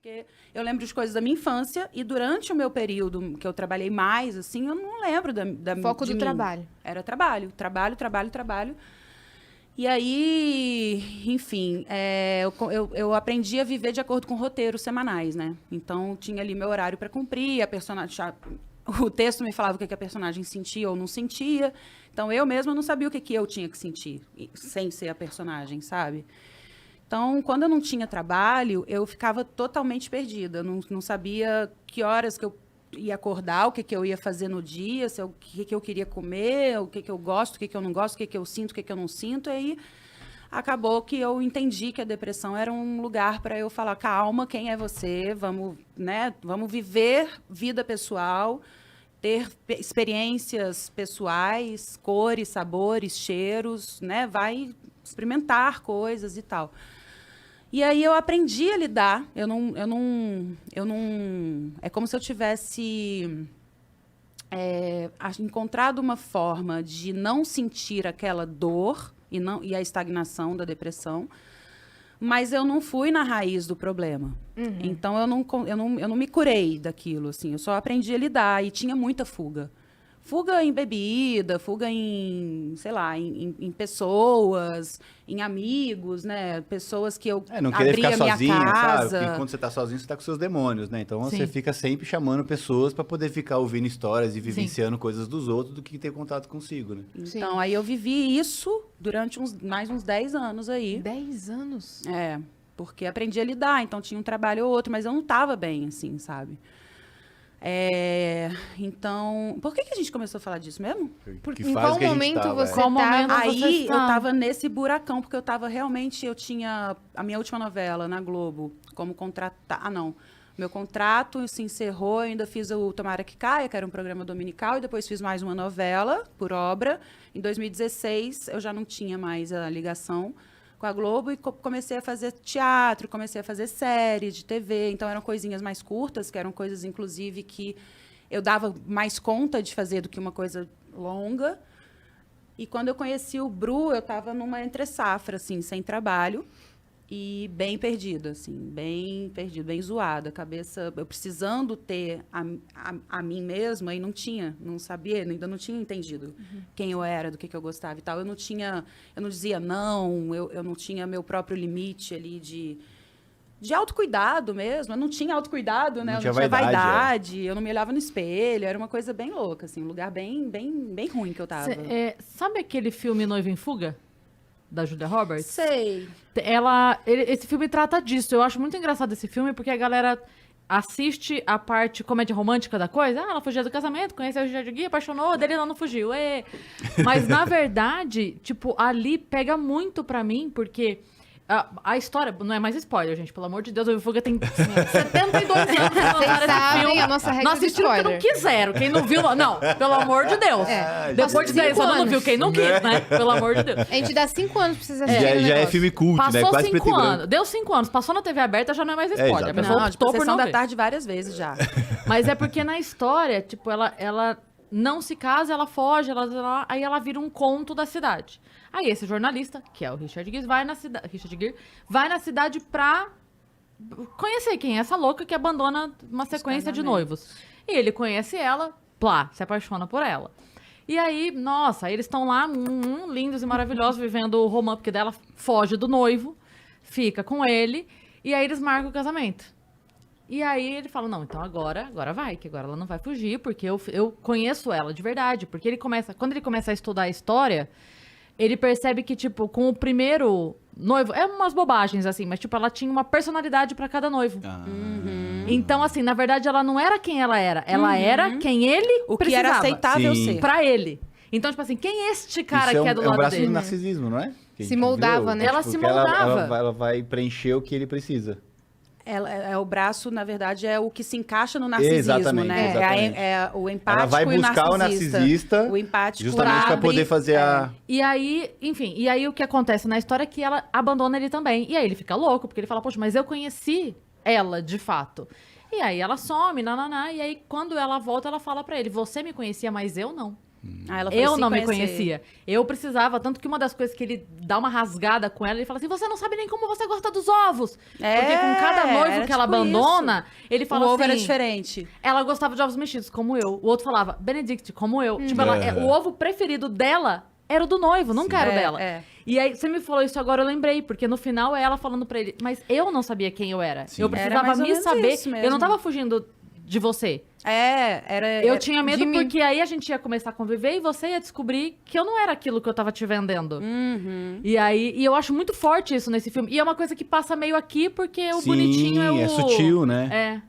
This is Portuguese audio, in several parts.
Porque eu lembro de coisas da minha infância e durante o meu período que eu trabalhei mais, assim, eu não lembro Foco de do mim. trabalho. Era trabalho. E aí, enfim, eu aprendi a viver de acordo com roteiros semanais, né? Então, tinha ali meu horário para cumprir, o texto me falava o que a personagem sentia ou não sentia. Então, eu mesma não sabia o que eu tinha que sentir, sem ser a personagem, sabe? Então, quando eu não tinha trabalho, eu ficava totalmente perdida. Não sabia que horas que eu ia acordar, o que eu ia fazer no dia, o que eu queria comer, o que eu gosto, o que eu não gosto, o que eu sinto, o que eu não sinto. E aí, acabou que eu entendi que a depressão era um lugar para eu falar, calma, quem é você? Vamos, né? Vamos viver vida pessoal, ter experiências pessoais, cores, sabores, cheiros, né? Vai experimentar coisas e tal. E aí eu aprendi a lidar. Eu não. É como se eu tivesse encontrado uma forma de não sentir aquela dor e a estagnação da depressão, mas eu não fui na raiz do problema. Uhum. Então eu não me curei daquilo, assim. Eu só aprendi a lidar e tinha muita fuga. Fuga em bebida, fuga em, sei lá, em pessoas, em amigos, né? Pessoas que eu não querer abria ficar minha sozinha, casa. sabe? Porque quando você tá sozinho, você tá com seus demônios, né? Então Sim. você fica sempre chamando pessoas para poder ficar ouvindo histórias e vivenciando Sim. coisas dos outros do que ter contato consigo, né? Então, Sim. aí eu vivi isso durante mais uns 10 anos aí. 10 anos? Porque aprendi a lidar, então tinha um trabalho ou outro, mas eu não tava bem, assim, sabe? Então, por que a gente começou a falar disso mesmo? Porque Que em fase qual que a gente momento tava, você Qual momento tava... você Aí eu está? tava nesse buracão, porque eu tinha a minha última novela na Globo, como contratar, não, meu contrato se encerrou, eu ainda fiz o Tomara que Caia, que era um programa dominical, e depois fiz mais uma novela, por obra. Em 2016, eu já não tinha mais a ligação com a Globo e comecei a fazer teatro, comecei a fazer séries de TV, então eram coisinhas mais curtas, que eram coisas, inclusive, que eu dava mais conta de fazer do que uma coisa longa. E quando eu conheci o Bru, eu estava numa entre-safra, assim, sem trabalho e bem perdida, assim, bem perdida, bem zoada, a cabeça, eu precisando ter a mim mesma e não sabia, ainda não tinha entendido quem eu era, do que eu gostava e tal. Eu não dizia não, eu não tinha meu próprio limite ali de autocuidado mesmo. Eu não tinha autocuidado, né? Não Eu tinha não tinha vaidade, eu não me olhava no espelho, era uma coisa bem louca, assim, um lugar bem ruim que eu tava. Sabe aquele filme Noiva em Fuga? Da Julia Roberts? Sei. Esse filme trata disso. Eu acho muito engraçado esse filme, porque a galera assiste a parte comédia romântica da coisa. Ela fugia do casamento, conheceu o Richard Gere, apaixonou, dele ela não fugiu. Mas, na verdade, tipo, ali pega muito pra mim, porque a história... Não é mais spoiler, gente, pelo amor de Deus. O Fuga tem 72 anos. Vocês sabem a nossa regra Não de assistiram porque spoiler. não quiseram. Quem não viu... Não, pelo amor de Deus. Depois de 10 anos não viu. Quem não quis, né? Pelo amor de Deus. A gente dá 5 anos pra vocês assistirem o Já é negócio. filme cult, né? Passou Quase preto e 5 branco. anos. Deu 5 anos. Passou na TV aberta, já não é mais spoiler. A exatamente. pessoa Não, optou por Sessão não da ver. Tarde várias vezes já. Mas é porque na história, tipo, ela não se casa, ela foge, aí ela vira um conto da cidade. Aí esse jornalista, que é o Richard Gere, vai na cidade pra conhecer quem é essa louca que abandona uma sequência de noivos. E ele conhece ela, plá, se apaixona por ela. E aí, nossa, aí eles estão lá, lindos e maravilhosos, vivendo o romance, porque dela foge do noivo, fica com ele, e aí eles marcam o casamento. E aí ele fala, não, então agora vai, que agora ela não vai fugir, porque eu conheço ela de verdade. Porque quando ele começa a estudar a história, ele percebe que, tipo, com o primeiro noivo, é umas bobagens, assim, mas, tipo, ela tinha uma personalidade pra cada noivo. Então, assim, na verdade, ela não era quem ela era. Ela era quem ele O que precisava. era aceitável Sim. ser. Pra ele. Então, tipo assim, quem é este cara Isso que é do é um lado braço dele? do narcisismo, não é? Que a Se gente moldava, viu, né? Ela tipo, se que moldava. Ela vai preencher o que ele precisa. O braço, na verdade, é o que se encaixa no narcisismo, Exatamente, né? exatamente. É o empático Ela vai buscar o narcisista O empático justamente para abre- poder fazer a... E aí, enfim, o que acontece na história é que ela abandona ele também. E aí ele fica louco, porque ele fala, poxa, mas eu conheci ela de fato. E aí ela some, e aí quando ela volta, ela fala pra ele, você me conhecia, mas eu não. Ela foi Eu se não me conhecer. conhecia. Eu precisava, tanto que uma das coisas que ele dá uma rasgada com ela, ele fala assim, você não sabe nem como você gosta dos ovos. Porque com cada noivo era que ela tipo abandona, ele O fala ovo era assim... diferente. Ela gostava de ovos mexidos, como eu. O outro falava, Benedict, como eu. Tipo, o ovo preferido dela era o do noivo, nunca era o dela. E aí, você me falou isso agora, eu lembrei, porque no final é ela falando pra ele, mas eu não sabia quem eu era. Sim. Eu Era precisava mais ou me menos saber. isso Eu mesmo. não tava fugindo de você. Era... Eu tinha medo de mim. porque aí a gente ia começar a conviver e você ia descobrir que eu não era aquilo que eu tava te vendendo. E aí, e eu acho muito forte isso nesse filme. E é uma coisa que passa meio aqui porque o Sim, bonitinho é o... é sutil, né?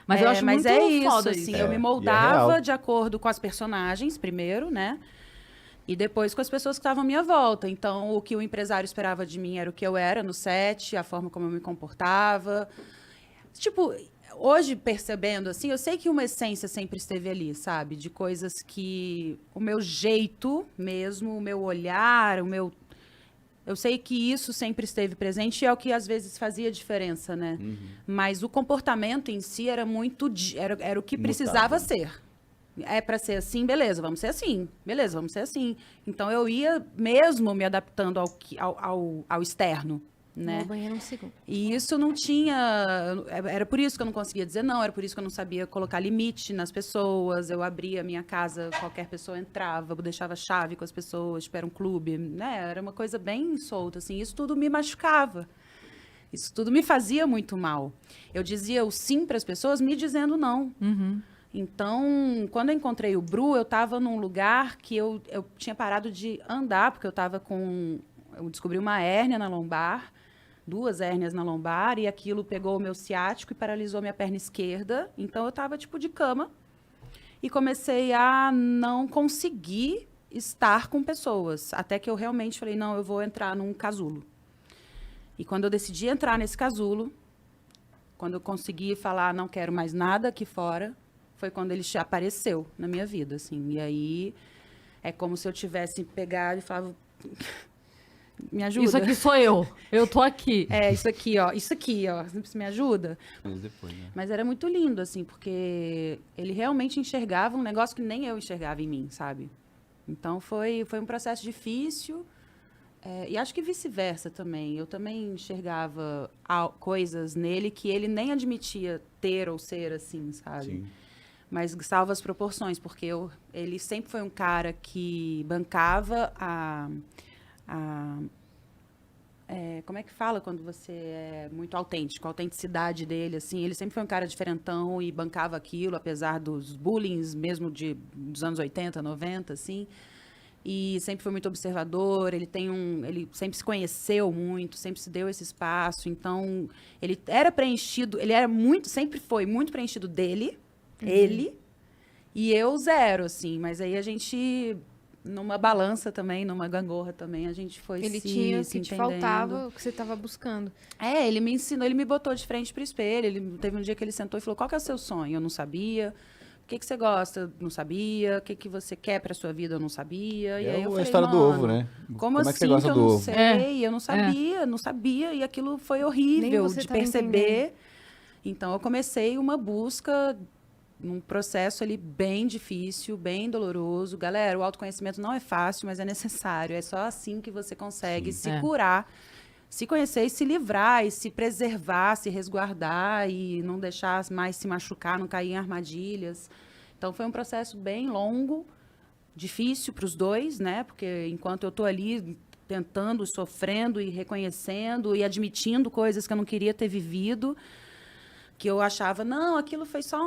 Mas eu acho mas muito é isso, foda assim, isso. eu me E é moldava real. de acordo com as personagens, primeiro, né? E depois com as pessoas que estavam à minha volta. Então, o que o empresário esperava de mim era o que eu era no set, a forma como eu me comportava. Tipo, hoje, percebendo, assim, eu sei que uma essência sempre esteve ali, sabe? De coisas que... O meu jeito mesmo, o meu olhar, o meu... Eu sei que isso sempre esteve presente e é o que às vezes fazia diferença, né? Mas o comportamento em si era muito... Era o que precisava ser. É para ser assim, beleza, vamos ser assim. Beleza, vamos ser assim. Então, eu ia mesmo me adaptando ao externo, né? Vou ao banheiro um segundo. E isso não tinha... Era por isso que eu não conseguia dizer não, era por isso que eu não sabia colocar limite nas pessoas. Eu abria a minha casa, qualquer pessoa entrava, eu deixava chave com as pessoas, tipo, era um clube, né? Era uma coisa bem solta, assim. Isso tudo me machucava. Isso tudo me fazia muito mal. Eu dizia o sim para as pessoas me dizendo não. Então, quando eu encontrei o Bru, eu estava num lugar que eu tinha parado de andar, porque eu estava com... Eu descobri uma hérnia na lombar, 2 hérnias na lombar, e aquilo pegou o meu ciático e paralisou minha perna esquerda. Então, eu estava, tipo, de cama. E comecei a não conseguir estar com pessoas. Até que eu realmente falei, não, eu vou entrar num casulo. E quando eu decidi entrar nesse casulo, quando eu consegui falar, não quero mais nada aqui fora, foi quando ele apareceu na minha vida, assim. E aí, é como se eu tivesse pegado e falava... Me ajuda. Isso aqui sou eu tô aqui. Isso aqui, ó. Você me ajuda? Mas depois, né? Mas era muito lindo, assim, porque ele realmente enxergava um negócio que nem eu enxergava em mim, sabe? Então, foi um processo difícil. E acho que vice-versa também. Eu também enxergava coisas nele que ele nem admitia ter ou ser assim, sabe? Sim. Mas salvo as proporções, porque ele sempre foi um cara que bancava como é que fala quando você é muito autêntico? A autenticidade dele, assim. Ele sempre foi um cara diferentão e bancava aquilo, apesar dos bullying mesmo dos anos 80, 90, assim. E sempre foi muito observador, ele sempre se conheceu muito, sempre se deu esse espaço. Então, ele era preenchido, sempre foi muito preenchido dele, ele, e eu zero, assim. Mas aí a gente, numa balança também, numa gangorra também, a gente foi Ele se tinha o se que te entendendo. faltava, o que você estava buscando. Ele me ensinou, ele me botou de frente pro espelho. Teve um dia que ele sentou e falou, qual que é o seu sonho? Eu não sabia. O que você gosta? Não sabia. O que você quer pra sua vida? Eu não sabia. E aí eu a falei, história do ovo, né? Como assim é que você gosta eu do não ovo? sei? Eu não sabia. E aquilo foi horrível você de tava perceber. Então, eu comecei uma busca num processo ali bem difícil, bem doloroso. Galera, o autoconhecimento não é fácil, mas é necessário. É só assim que você consegue se curar, se conhecer e se livrar, e se preservar, se resguardar e não deixar mais se machucar, não cair em armadilhas. Então, foi um processo bem longo, difícil para os dois, né? Porque enquanto eu estou ali tentando, sofrendo e reconhecendo e admitindo coisas que eu não queria ter vivido, que eu achava, não, aquilo foi só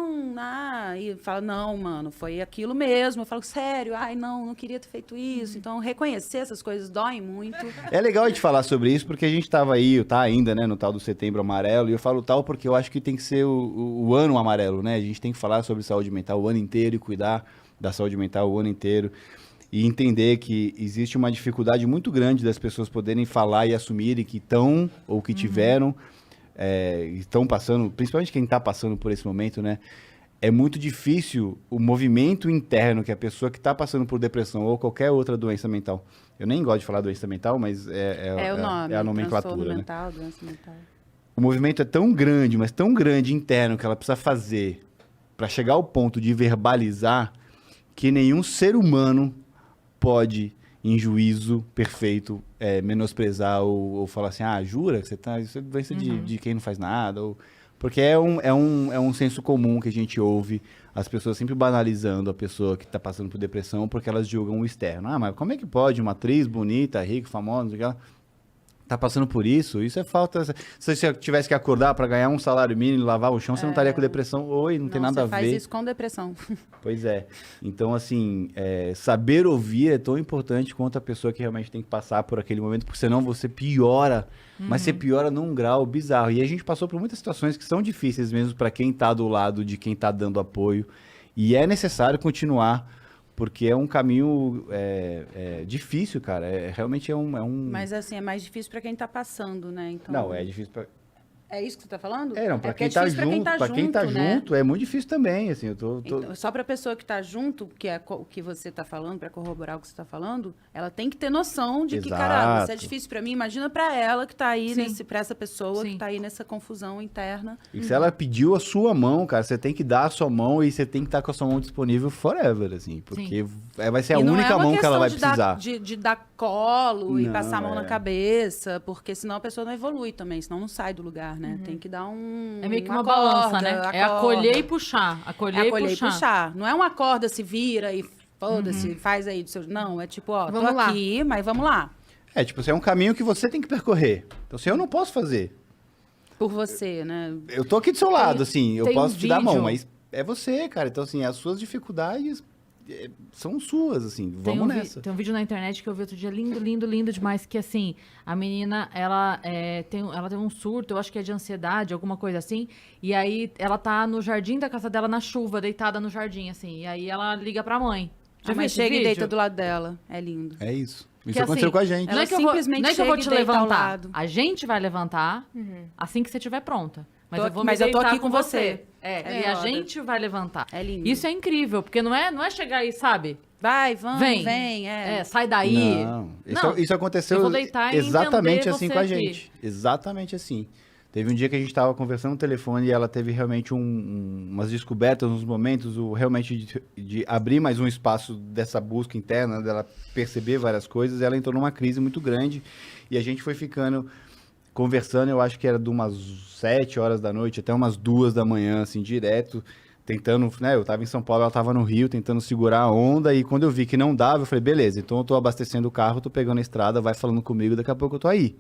e fala, não, mano, foi aquilo mesmo. Eu falo, sério, não queria ter feito isso. Então, reconhecer essas coisas dói muito. É legal a gente falar sobre isso, porque a gente estava aí, tá ainda, né, no tal do Setembro Amarelo, e eu falo tal porque eu acho que tem que ser o ano amarelo, né? A gente tem que falar sobre saúde mental o ano inteiro e cuidar da saúde mental o ano inteiro. E entender que existe uma dificuldade muito grande das pessoas poderem falar e assumirem que estão ou que tiveram... estão passando, principalmente quem está passando por esse momento, né? É muito difícil o movimento interno que a pessoa que está passando por depressão ou qualquer outra doença mental. Eu nem gosto de falar doença mental, mas É o nome, é a nomenclatura, transtorno né? mental, doença mental. O movimento é tão grande, mas tão grande interno que ela precisa fazer para chegar ao ponto de verbalizar que nenhum ser humano pode, em juízo perfeito, menosprezar ou falar assim, jura que você tá... Isso é doença de quem não faz nada. Porque é um senso comum que a gente ouve as pessoas sempre banalizando a pessoa que está passando por depressão porque elas julgam o externo. Mas como é que pode uma atriz bonita, rica, famosa, ela tá passando por isso? Isso é falta... Se você tivesse que acordar para ganhar um salário mínimo e lavar o chão, você não estaria com depressão. Não tem nada a ver. Você faz isso com depressão. Pois é. Então, assim, saber ouvir é tão importante quanto a pessoa que realmente tem que passar por aquele momento, porque senão você piora, mas você piora num grau bizarro. E a gente passou por muitas situações que são difíceis mesmo para quem tá do lado de quem tá dando apoio. E é necessário continuar, porque é um caminho difícil, cara. Realmente é um... Mas, assim, é mais difícil para quem tá passando, né? Então... Não, é difícil para... É isso que você tá falando? Não, pra porque quem tá difícil junto, pra quem tá né? junto, é muito difícil também, assim, eu tô... Então, só pra pessoa que tá junto, que é o que você tá falando, pra corroborar o que você tá falando, ela tem que ter noção de que, caramba, isso é difícil pra mim, imagina pra ela que tá aí, pra essa pessoa que tá aí nessa confusão interna. E se ela pediu a sua mão, cara, você tem que dar a sua mão e você tem que estar com a sua mão disponível forever, assim, porque vai ser a única mão que ela vai precisar. De dar colo e passar a mão na cabeça, porque senão a pessoa não evolui também, senão não sai do lugar, né? Tem que dar É meio que uma balança, né? É acolher e puxar. Acolher e puxar. Não é uma corda, se vira e foda-se, faz aí do seu... Não, é tipo, vamos tô lá. aqui, mas vamos lá. Tipo, assim, é um caminho que você tem que percorrer. Então, assim, eu não posso fazer. Por você, né? Eu tô aqui do seu lado, assim, eu posso te dar a mão, vídeo. mas é você, cara. Então, assim, as suas dificuldades são suas, assim, vamos nessa. Tem um vídeo na internet que eu vi outro dia, lindo, lindo, lindo demais, que assim, a menina, ela tem um surto, eu acho que é de ansiedade, alguma coisa assim, e aí ela tá no jardim da casa dela, na chuva, deitada no jardim, assim, e aí ela liga pra mãe. A mãe chega e deita do lado dela. É lindo. É isso. Isso Que, aconteceu assim, com a gente. Ela Não é que simplesmente eu vou chega te e deita ao levantar. lado. A gente vai levantar assim que você estiver pronta. Mas eu vou me mas eu tô deitar aqui com você. E a gente vai levantar. É lindo. Isso é incrível, porque não é chegar aí, sabe? Vai, vamos, Vem. vem. Sai daí. Não, Não, isso aconteceu eu vou deitar e exatamente entender assim você com a aqui. gente. Exatamente assim. Teve um dia que a gente estava conversando no telefone e ela teve realmente umas descobertas, uns momentos, realmente de abrir mais um espaço dessa busca interna, dela perceber várias coisas. Ela entrou numa crise muito grande e a gente foi ficando conversando, eu acho que era de umas 7 horas da noite até umas 2 da manhã, assim, direto, tentando, né, eu tava em São Paulo, ela tava no Rio, tentando segurar a onda, e quando eu vi que não dava, eu falei, beleza, então eu tô abastecendo o carro, tô pegando a estrada, vai falando comigo, daqui a pouco eu tô aí.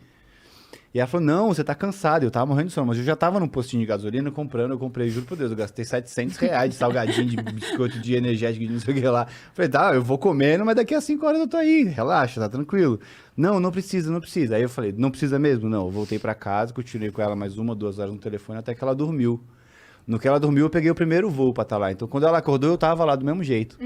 E ela falou, não, você tá cansado, eu tava morrendo de sono, mas eu já tava num postinho de gasolina comprando, eu comprei, juro por Deus, eu gastei R$700 de salgadinho, de biscoito, de energético, de não sei o que lá. Falei, tá, eu vou comendo, mas daqui a 5 horas eu tô aí, relaxa, tá tranquilo. Não precisa. Aí eu falei, não precisa mesmo? Não, eu voltei pra casa, continuei com ela mais 1 ou 2 horas no telefone, até que ela dormiu. No que ela dormiu, eu peguei o primeiro voo pra estar lá. Então, quando ela acordou, eu tava lá do mesmo jeito.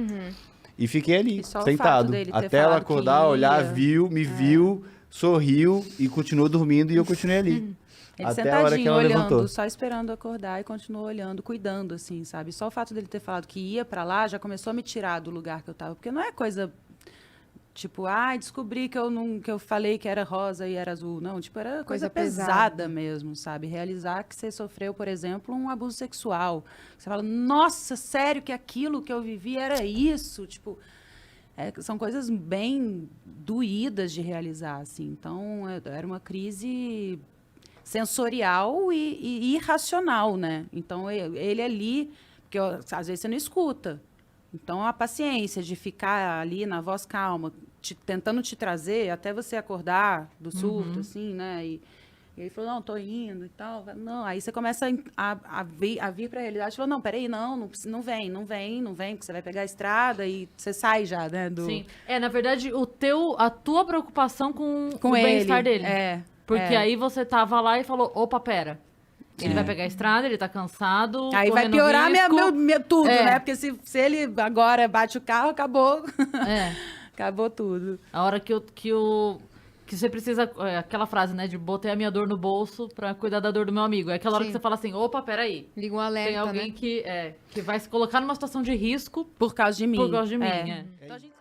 E fiquei ali, E só o sentado. fato dele ter Até ela falado que acordar, olhar, ia. me viu, sorriu e continuou dormindo e eu continuei ali. Ele Até a hora que sentadinho, ela olhando, levantou. só esperando acordar e continuou olhando, cuidando, assim, sabe? Só o fato dele ter falado que ia pra lá já começou a me tirar do lugar que eu tava. Porque não é coisa, tipo, descobri que eu falei que era rosa e era azul. Não, tipo, era coisa pesada mesmo, sabe? Realizar que você sofreu, por exemplo, um abuso sexual. Você fala, nossa, sério que aquilo que eu vivi era isso? Tipo... são coisas bem doídas de realizar, assim. Então, era uma crise sensorial e irracional, né? Então, ele ali... Porque às vezes você não escuta. Então, a paciência de ficar ali na voz calma, tentando te trazer até você acordar do surto, assim, né? E ele falou, não, tô indo e tal. Não, aí você começa a vir para a realidade e falou, não, peraí, não vem, porque você vai pegar a estrada e você sai já, né? Sim. Na verdade, a tua preocupação com o ele, bem-estar dele. Porque é. aí você tava lá e falou, opa, pera. Ele vai pegar a estrada, ele tá cansado. Aí vai correndo piorar risco. tudo, né? Porque se ele agora bate o carro, acabou. Acabou tudo. A hora que você precisa... aquela frase, né? De botei a minha dor no bolso pra cuidar da dor do meu amigo. É aquela hora que você fala assim, opa, peraí. Liga um alerta, Tem alguém né? que vai se colocar numa situação de risco Por causa de mim. por causa de mim. Então, a gente